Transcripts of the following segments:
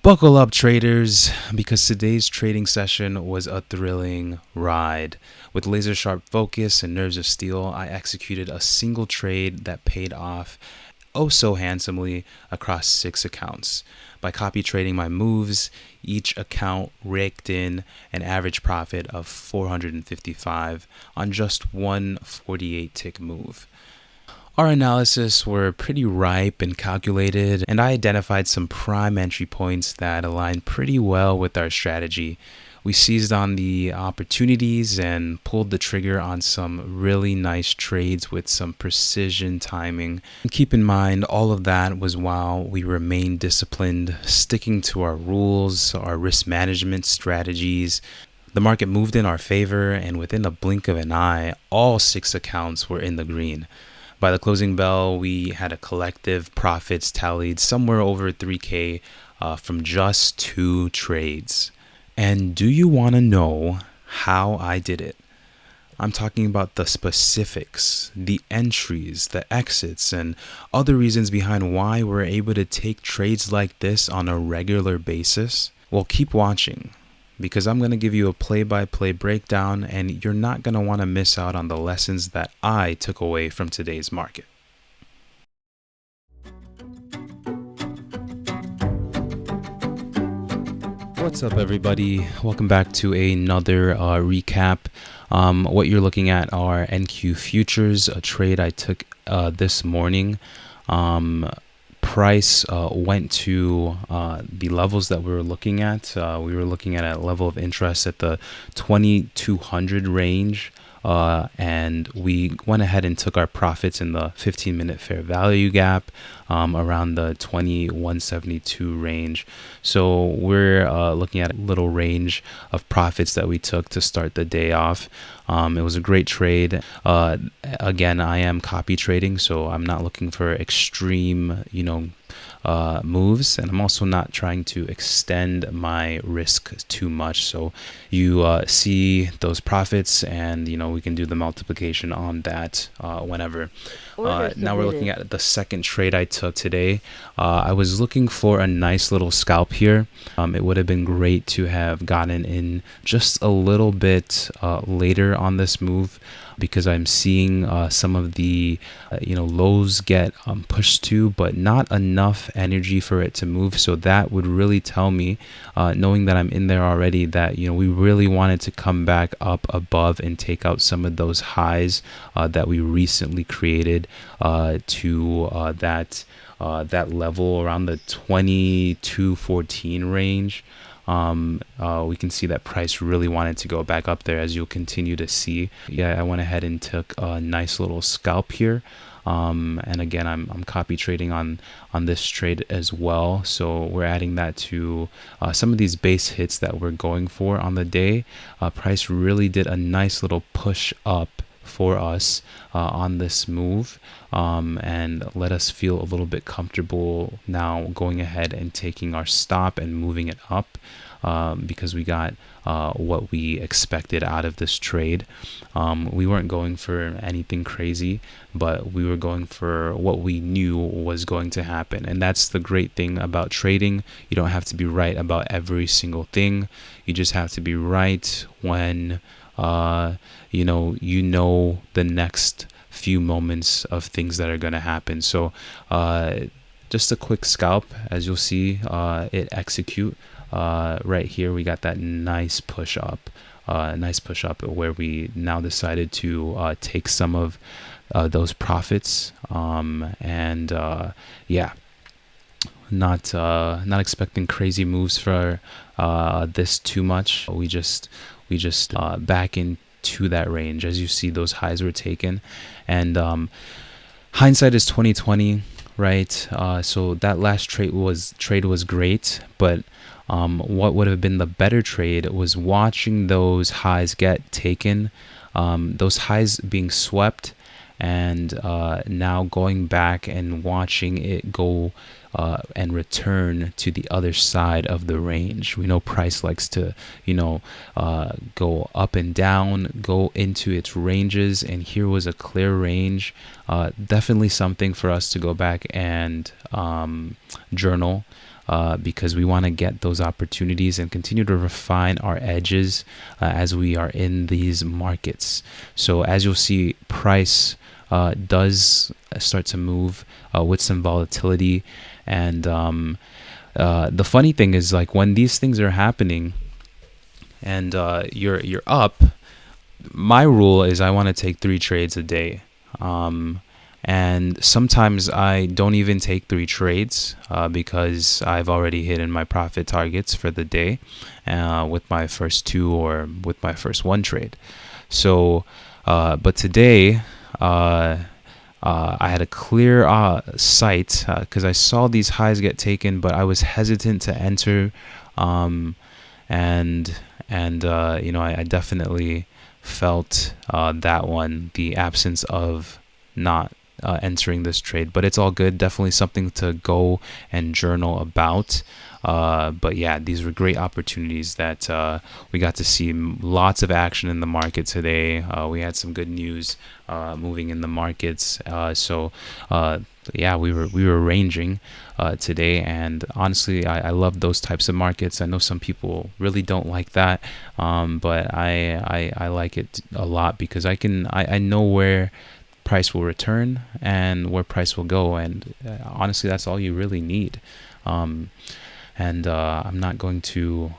Buckle up, traders, because today's trading session was a thrilling ride. With laser sharp focus and nerves of steel, I executed a single trade that paid off oh so handsomely across 6 accounts. By copy trading my moves, each account raked in an average profit of 455 on just one 48 tick move. Our analysis were pretty ripe and calculated, and I identified some prime entry points that aligned pretty well with our strategy. We seized on the opportunities and pulled the trigger on some really nice trades with some precision timing. And keep in mind, all of that was while we remained disciplined, sticking to our rules, our risk management strategies. The market moved in our favor, and within a blink of an eye, all 6 accounts were in the green. By the closing bell, we had a collective profits tallied somewhere over 3K from just 2 trades. And do you want to know how I did it? I'm talking about the specifics, the entries, the exits, and other reasons behind why we're able to take trades like this on a regular basis. Well, keep watching, because I'm going to give you a play-by-play breakdown, and you're not going to want to miss out on the lessons that I took away from today's market. What's up, everybody? Welcome back to another recap. What you're looking at are NQ futures, a trade I took this morning. Price went to the levels that we were looking at. We were looking at a level of interest at the 2200 range, and we went ahead and took our profits in the 15-minute fair value gap around the 2172 range. So we're looking at a little range of profits that we took to start the day off. It was a great trade. Again, I am copy trading, so I'm not looking for extreme, moves, and I'm also not trying to extend my risk too much. So you see those profits, and we can do the multiplication on that whenever. Now we're looking at the second trade I took today. I was looking for a nice little scalp here. It would have been great to have gotten in just a little bit later on this move, because I'm seeing some of the lows get pushed to, but not enough energy for it to move. So that would really tell me, knowing that I'm in there already, that we really wanted to come back up above and take out some of those highs that we recently created to that level around the 2214 range. We can see that price really wanted to go back up there, as you'll continue to see. I went ahead and took a nice little scalp here. And again, I'm copy trading on this trade as well. So we're adding that to some of these base hits that we're going for on the day. Price really did a nice little push up for us on this move, and let us feel a little bit comfortable now going ahead and taking our stop and moving it up, because we got what we expected out of this trade. We weren't going for anything crazy, but we were going for what we knew was going to happen. And that's the great thing about trading. You don't have to be right about every single thing. You just have to be right when the next few moments of things that are going to happen. So just a quick scalp, as you'll see it execute right here. We got that nice push up where we now decided to take some of those profits, and not expecting crazy moves for this too much. We just back into that range. As you see, those highs were taken, and hindsight is 2020, right? So that last trade was great, but what would have been the better trade was watching those highs get taken, those highs being swept, and now going back and watching it go and return to the other side of the range. We know price likes to go up and down, go into its ranges, and here was a clear range. Definitely something for us to go back and journal. because we want to get those opportunities and continue to refine our edges as we are in these markets. So as you'll see, price does start to move with some volatility. And the funny thing is, like, when these things are happening and you're up, my rule is I want to take 3 trades a day. And sometimes I don't even take 3 trades because I've already hit in my profit targets for the day with my first 2 or with my first 1 trade. So, but today, I had a clear sight because I saw these highs get taken, but I was hesitant to enter. And I definitely felt that one, the absence of not entering this trade, but it's all good. Definitely something to go and journal about. But yeah, these were great opportunities that we got to see. Lots of action in the market today. We had some good news moving in the markets. Yeah, we were ranging today, and honestly, I love those types of markets. I know some people really don't like that, but I like it a lot because I know where price will return and where price will go, and honestly, that's all you really need. And I'm not going to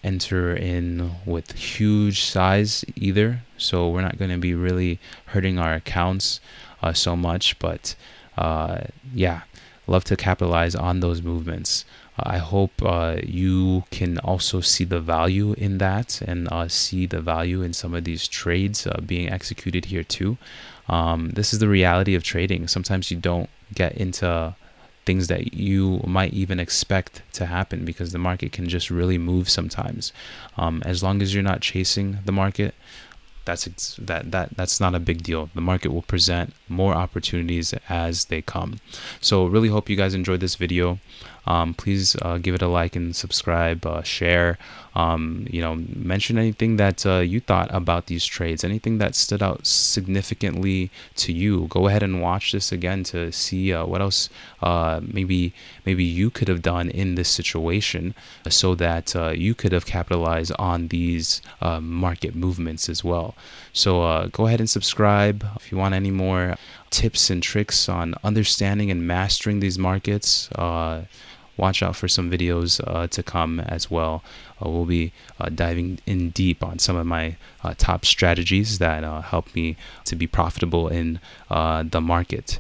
enter in with huge size either, so we're not going to be really hurting our accounts so much. But yeah, love to capitalize on those movements. I hope you can also see the value in that and see the value in some of these trades being executed here too. This is the reality of trading. Sometimes you don't get into things that you might even expect to happen because the market can just really move sometimes. As long as you're not chasing the market, that's not a big deal. The market will present more opportunities as they come. So really hope you guys enjoyed this video. Please give it a like and subscribe, share, mention anything that you thought about these trades, anything that stood out significantly to you. Go ahead and watch this again to see what else maybe you could have done in this situation so that you could have capitalized on these market movements as well. So go ahead and subscribe if you want any more tips and tricks on understanding and mastering these markets. Watch out for some videos to come as well. We'll be diving in deep on some of my top strategies that help me to be profitable in the market.